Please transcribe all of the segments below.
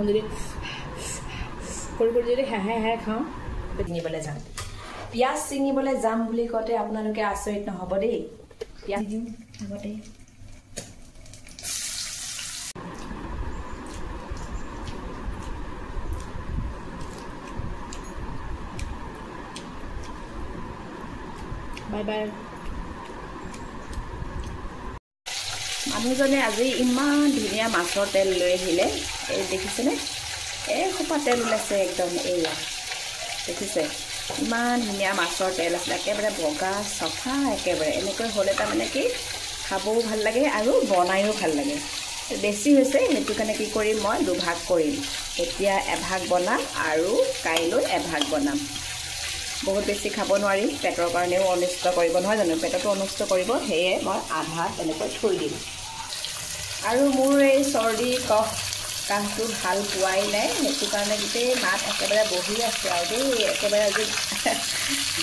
যদি হে খাওঁ চিঙিবলৈ যাম পিঁয়াজ চিঙিবলৈ যাম বুলি কওঁতে আপোনালোকে আচৰিত নহ'ব দেই পিঁয়াজ দিম আগতে বাই বাই মানুহজনে আজি ইমান ধুনীয়া মাছৰ তেল লৈ আহিলে এই দেখিছেনে এই খোপা তেল ওলাইছে একদম এইয়া দেখিছে ইমান ধুনীয়া মাছৰ তেল আছে একেবাৰে বগা চফা একেবাৰে এনেকৈ হ'লে তাৰমানে কি খাবও ভাল লাগে আৰু বনায়ো ভাল লাগে বেছি হৈছে সেইটো কাৰণে কি কৰিম মই দুভাগ কৰিম এতিয়া এভাগ বনাম আৰু কাইলৈ এভাগ বনাম বহুত বেছি খাব নোৱাৰি পেটৰ কাৰণেও অনিষ্ট কৰিব নহয় জানো পেটটো অনিষ্ট কৰিব সেয়ে মই আধা এনেকৈ থৈ দিম আৰু মোৰ এই চৰ্দি কাহটো ভাল পোৱাই নাই সেইটো কাৰণে গোটেই মাত একেবাৰে বহি আছে আৰু দেই একেবাৰে আজি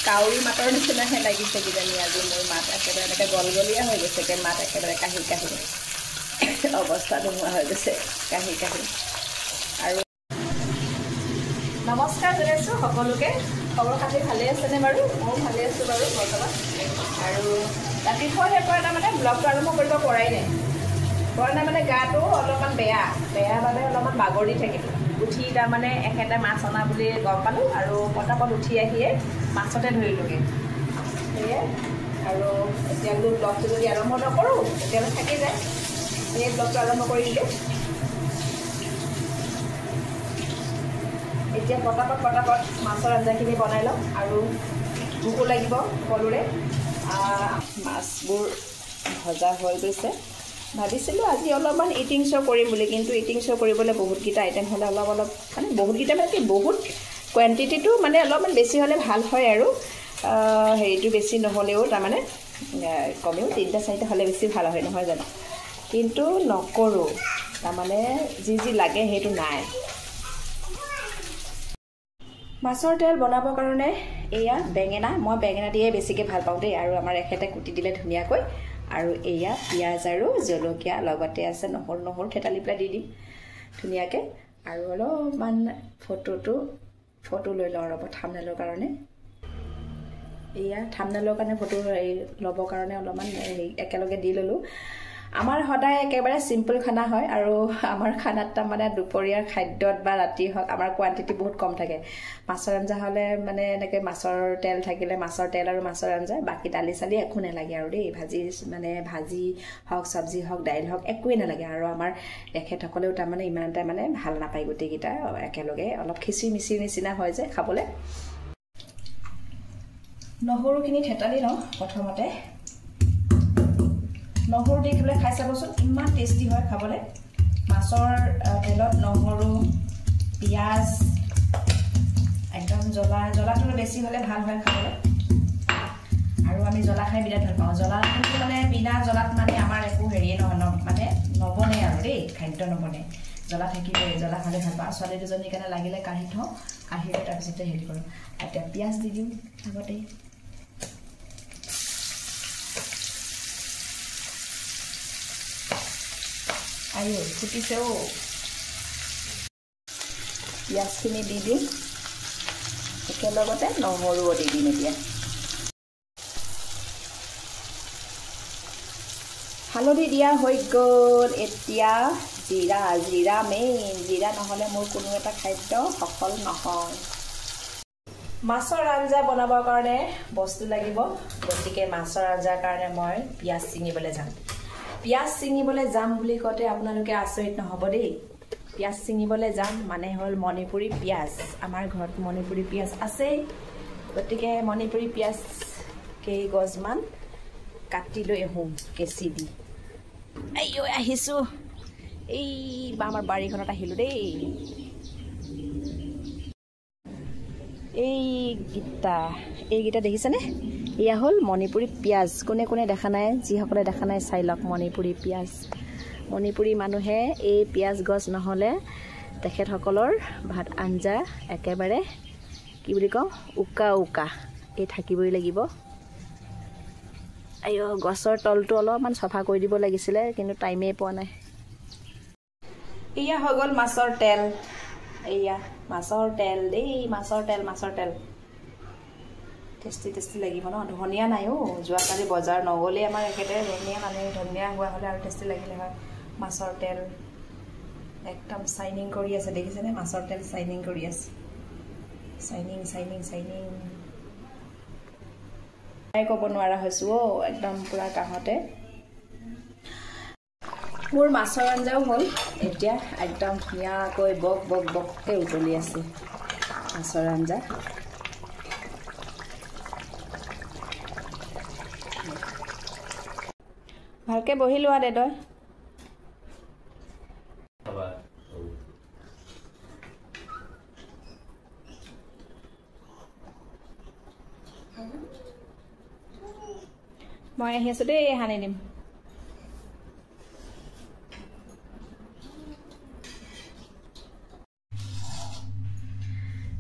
কাউৰী মাতৰ নিচিনাহে লাগিছে কিজানি আজি মোৰ মাত একেবাৰে এনেকৈ গলগলীয়া হৈ গৈছে মাত একেবাৰে কাহি অৱস্থা নোহোৱা হৈ গৈছে কাহি আৰু নমস্কাৰ জনাইছোঁ সকলোকে খবৰ খাতি ভালে আছেনে বাৰু ময়ো ভালে আছোঁ বাৰু বৰ্তমান আৰু ৰাতিপুৱাৰে পৰা তাৰমানে ব্লগটো আৰম্ভ কৰিব পৰাই নাই মানে গাটো অলপমান বেয়া বাবে অলপমান বাগৰি থাকিলোঁ উঠি তাৰমানে এখেতে মাছ অনা বুলি গম পালোঁ আৰু পটাপট উঠি আহিয়ে মাছতে ধৰিলোঁগৈ সেয়ে আৰু এতিয়া বোলো ব্লগটো যদি আৰম্ভ নকৰোঁ তেতিয়াহ'লে থাকি যায় সেয়ে ব্লগটো আৰম্ভ কৰি দিলোঁ এতিয়া পটাপট মাছৰ আঞ্জাখিনি বনাই লওঁ আৰু ভোকো লাগিব সকলোৰে মাছবোৰ ভজা হৈ গৈছে ভাবিছিলোঁ আজি অলপমান ইটিং শ্ব' কৰিম বুলি কিন্তু ইটিং শ্ব' কৰিবলৈ বহুতকেইটা আইটেম হ'লে অলপ মানে বহুতকেইটা মানে কি বহুত কোৱান্টিটিটো মানে অলপমান বেছি হ'লে ভাল হয় আৰু হেৰিটো বেছি নহ'লেও তাৰমানে কমেও 3-4টা হ'লে বেছি ভাল হয় নহয় জানো কিন্তু নকৰোঁ তাৰমানে যি লাগে সেইটো নাই মাছৰ তেল বনাবৰ কাৰণে এয়া বেঙেনা মই বেঙেনা দিয়ে বেছিকৈ ভাল পাওঁ দেই আৰু আমাৰ এখেতে কুটি দিলে ধুনীয়াকৈ আৰু এয়া পিঁয়াজ আৰু জলকীয়া লগতে আছে নহৰু থেতালি পেলাই দি দিম ধুনীয়াকৈ আৰু অলপমান ফটো লৈ লওঁ ৰ'ব থাম্বনেইলৰ কাৰণে এয়া থাম্বনেইলৰ কাৰণে ফটো ল'বৰ কাৰণে অলপমান একেলগে দি ল'লোঁ আমাৰ সদায় একেবাৰে চিম্পল খানা হয় আৰু আমাৰ খানাত তাৰমানে দুপৰীয়াৰ খাদ্যত বা ৰাতি হওক আমাৰ কোৱান্টিটি বহুত কম থাকে মাছৰ আঞ্জা হ'লে মানে এনেকৈ মাছৰ তেল থাকিলে মাছৰ তেল আৰু মাছৰ আঞ্জা বাকী দালি চালি একো নালাগে আৰু দেই ভাজি হওক চব্জি হওক দাইল হওক একোৱেই নালাগে আৰু আমাৰ তেখেতসকলেও তাৰমানে ইমান এটা মানে ভাল নাপায় গোটেইকেইটা একেলগে অলপ খিচিৰি মিচিৰি নিচিনা হয় যে খাবলৈ নহৰুখিনি থেতালি লওঁ প্ৰথমতে নহৰু দি পেলাই খাই চাবচোন ইমান টেষ্টি হয় খাবলৈ মাছৰ তেলত নহৰু পিঁয়াজ একদম জ্বলাটো বেছি হ'লে ভাল হয় খাবলৈ আৰু আমি জ্বলা খাই বিৰাট ভাল পাওঁ জ্বলাটো মানে বিনা জ্বলাত মানে আমাৰ একো হেৰিয়ে মানে নবনে আৰু দেই খাদ্য নবনে জ্বলা থাকিলে জ্বলা খালে ভাল পাওঁ ছোৱালী দুজনীৰ কাৰণে লাগিলে কাঢ়ি থওঁ কাঢ়ি লৈ তাৰপিছতে হেৰি কৰোঁ এতিয়া পিঁয়াজ দি দিওঁ আগতে আয়ো ফুটিছেও পিঁয়াজখিনি দি দিম একেলগতে নহৰুও দি দিম এতিয়া হালধি দিয়া হৈ গ'ল এতিয়া জিৰা মেইন জিৰা নহ'লে মোৰ কোনো এটা খাদ্য সফল নহয় মাছৰ আঞ্জা বনাবৰ কাৰণে বস্তু লাগিব গতিকে মাছৰ আঞ্জাৰ কাৰণে মই পিঁয়াজ ছিঙিবলৈ যাম বুলি কওঁতে আপোনালোকে আচৰিত নহ'ব দেই পিঁয়াজ ছিঙিবলৈ যাম মানে হ'ল মণিপুৰী পিঁয়াজ আমাৰ ঘৰত মণিপুৰী পিঁয়াজ আছেই গতিকে মণিপুৰী পিঁয়াজ কেইগছমান কাটি লৈ আহোঁ কেঁচি দি আহিছোঁ এই আমাৰ বাৰীখনত আহিলোঁ দেই এইকেইটা দেখিছেনে এয়া হ'ল মণিপুৰী পিঁয়াজ কোনে দেখা নাই যিসকলে দেখা নাই চাই লওক মণিপুৰী পিঁয়াজ মণিপুৰী মানুহে এই পিঁয়াজ গছ নহ'লে তেখেতসকলৰ ভাত আঞ্জা একেবাৰে কি বুলি কওঁ উকা এই থাকিবই লাগিব গছৰ তলটো অলপমান চাফা কৰি দিব লাগিছিলে কিন্তু টাইমেই পোৱা নাই এয়া হৈ গ'ল মাছৰ তেল এয়া মাছৰ তেল দেই মাছৰ তেল টেষ্টি টেষ্টি লাগিব ন ধনিয়া নাই যোৱাকালি বজাৰ নগ'লে আমাৰ একেতে ধনিয়া মানে ধনিয়া হোৱা হ'লে আৰু টেষ্টি লাগিলে হয় মাছৰ তেল একদম চাইনিং কৰি আছে দেখিছেনে মাছৰ তেল চাইনিং কৰি আছে চাইনিং ক'ব নোৱাৰা হৈছোঁ একদম পুৰা কাহতে মোৰ মাছৰ আঞ্জাও হ'ল এতিয়া একদম ধুনীয়াকৈ বককৈ উতলি আছে মাছৰ আঞ্জা ভালকৈ বহি লোৱা দেদয় মই আহি আছোঁ দেই সানি দিম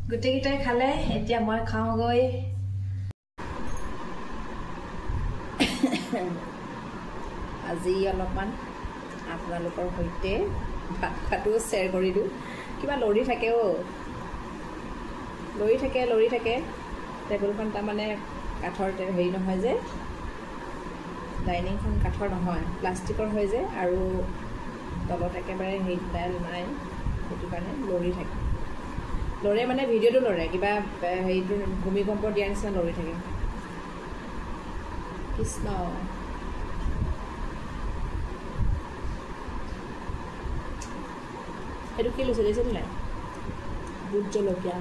গোটেইকেইটাই খালে এতিয়া মই খাওঁগৈ আজি অলপমান আপোনালোকৰ সৈতে ভাত খোৱাটো শ্বেয়াৰ কৰি দিওঁ কিবা লৰি থাকে টেবুলখন তাৰমানে কাঠৰ হেৰি নহয় যে ডাইনিংখন কাঠৰ নহয় প্লাষ্টিকৰ হয় যে আৰু তলত একেবাৰে হেৰি ডাইল নাই সেইটো কাৰণে লৰি থাকে লৰে মানে ভিডিঅ'টো লৰে কিবা হেৰিটো ভূমিকম্প দিয়াৰ নিচিনা লৰি থাকে কৃষ্ণ সেইটো কি লৈছে দেখিছেনে নাই বুট জলকীয়া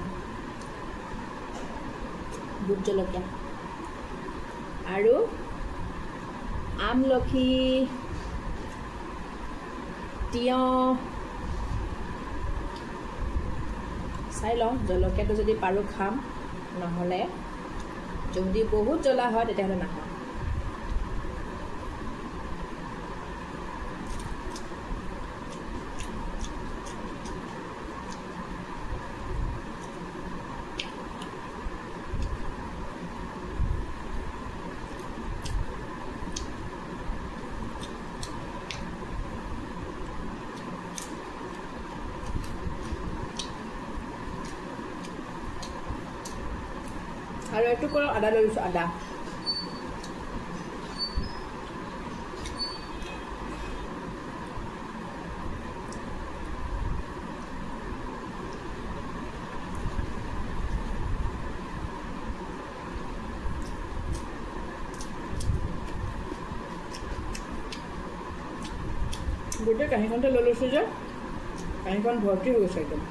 আৰু আমলখি তিয়ঁহ চাই লওঁ জলকীয়াটো যদি পাৰোঁ খাম নহ'লে যদি বহুত জ্বলা হয় তেতিয়াহ'লে নাখাওঁ আৰু এইটো কৰোঁ আদা লৈ লৈছোঁ আদা গোটেই কাঁহীখনতে লৈ লৈছোঁ যে কাঁহীখন ভৰ্তি হৈ গৈছে একদম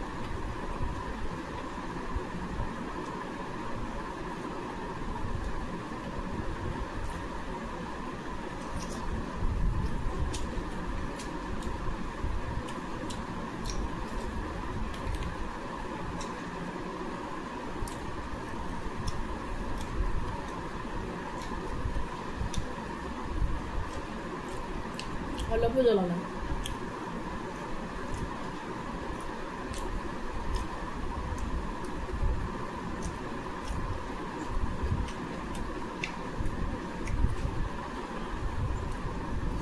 অলপো জ্বলা নাই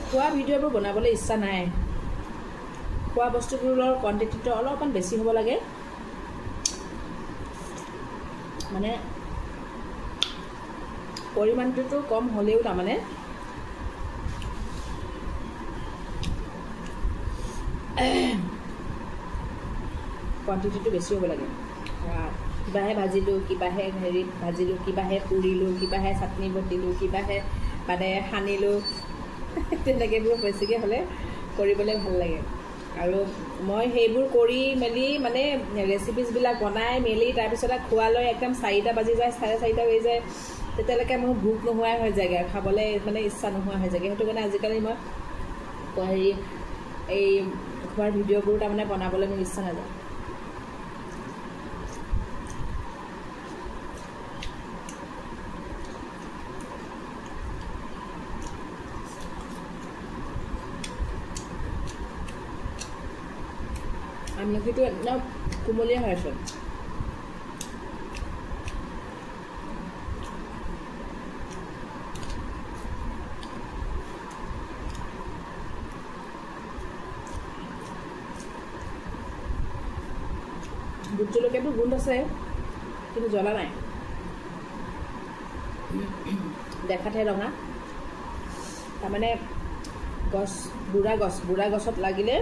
খোৱা ভিডিঅ'বোৰ বনাবলৈ ইচ্ছা নাই খোৱা বস্তুবোৰৰ কোৱান্টিটিটো অলপমান বেছি হ'ব লাগে মানে পৰিমাণটোতো কম হ'লেও তাৰমানে কোৱান্টিটিটো বেছি হ'ব লাগে কিবাহে ভাজিলোঁ কিবাহে হেৰিত ভাজিলোঁ কিবাহে পুৰিলোঁ কিবাহে চাটনি বটিলোঁ কিবাহে মানে সানিলোঁ তেনেকৈবোৰ বেছিকৈ হ'লে কৰিবলৈ ভাল লাগে আৰু মই সেইবোৰ কৰি মেলি মানে ৰেচিপিজবিলাক বনাই মেলি তাৰপিছতে খোৱালৈ একদম 4টা বাজি যায় 4:30 হৈ যায় তেতিয়ালৈকে মোৰ ভোক নোহোৱাই হৈ যায়গৈ খাবলৈ মানে ইচ্ছা নোহোৱা হৈ যায়গৈ সেইটো কাৰণে আজিকালি মই হেৰি এই খোৱাৰ ভিডিঅ'বোৰ তাৰমানে বনাবলৈ মোৰ ইচ্ছা নাযায় আমলখিটো একদম কোমলীয়া হৈ আছে ভোট জলকীয়াটো গোন্ধ আছে কিন্তু জ্বলা নাই দেখাতহে ৰঙা তাৰমানে গছ বুঢ়া গছত লাগিলে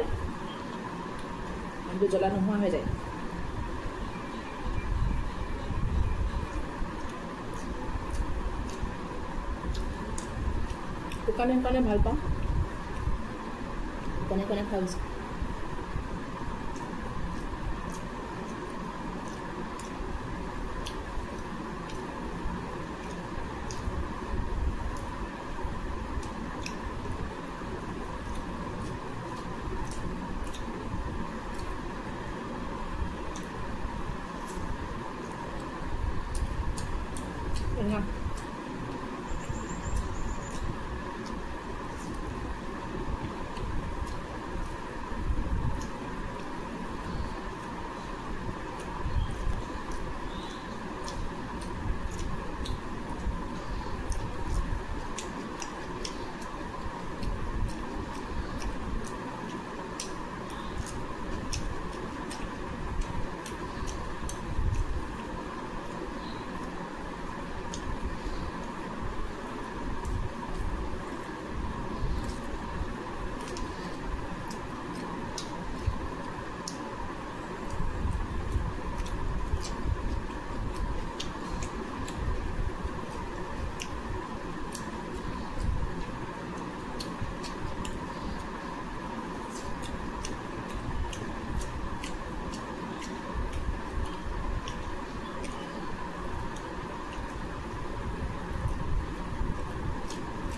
কিন্তু জ্বলা নোহোৱা হৈ যায় শুকানে ভাল পাওঁ শুকানে খাই গৈছে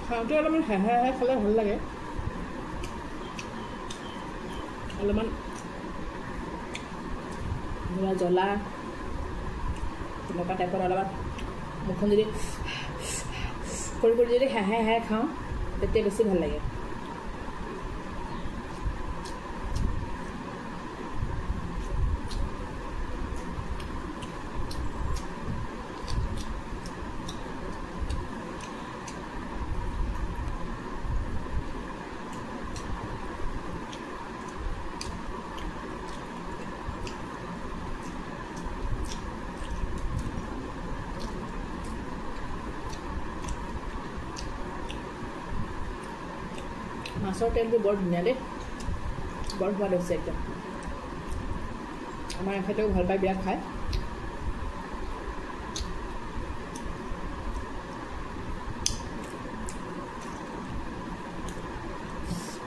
খাওঁতে অলপমান হেহে খালে ভাল লাগে অলপমান জ্বলা তেনেকুৱা টাইপত অলপমান মুখখন যদি কৰি যদি হেহে খাওঁ তেতিয়া বেছি ভাল লাগে মাছৰ তেলটো বৰ ধুনীয়া দেই বৰ সোৱাদ হৈছে একদম আমাৰ এখেতেও ভাল পায় বিৰাট খায়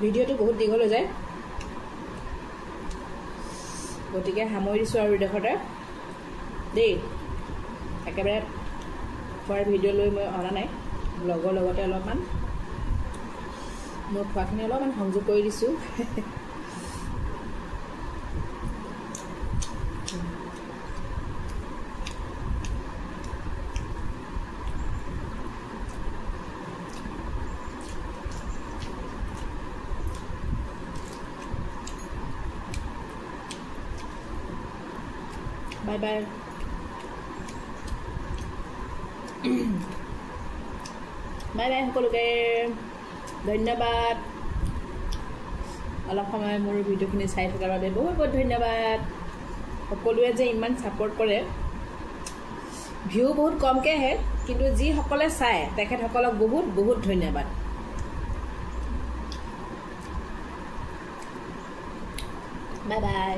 ভিডিঅ'টো বহুত দীঘল হৈ যায় গতিকে সামৰি দিছোঁ আৰু ইডোখৰতে দেই একেবাৰে খোৱাৰ ভিডিঅ' লৈ মই অনা নাই ব্লগৰ লগতে অলপমান মোৰ খোৱাখিনি অলপমান সংযোগ কৰি দিছোঁ বাই বাই বাই বাই সকলোকে ধন্যবাদ অলপ সময় মোৰ ভিডিঅ'খিনি চাই থকাৰ বাবে বহুত বহুত ধন্যবাদ সকলোৱে যে ইমান ছাপোৰ্ট কৰে ভিউ বহুত কমকৈ আহে কিন্তু যিসকলে চায় তেখেতসকলক বহুত বহুত ধন্যবাদ বাই বাই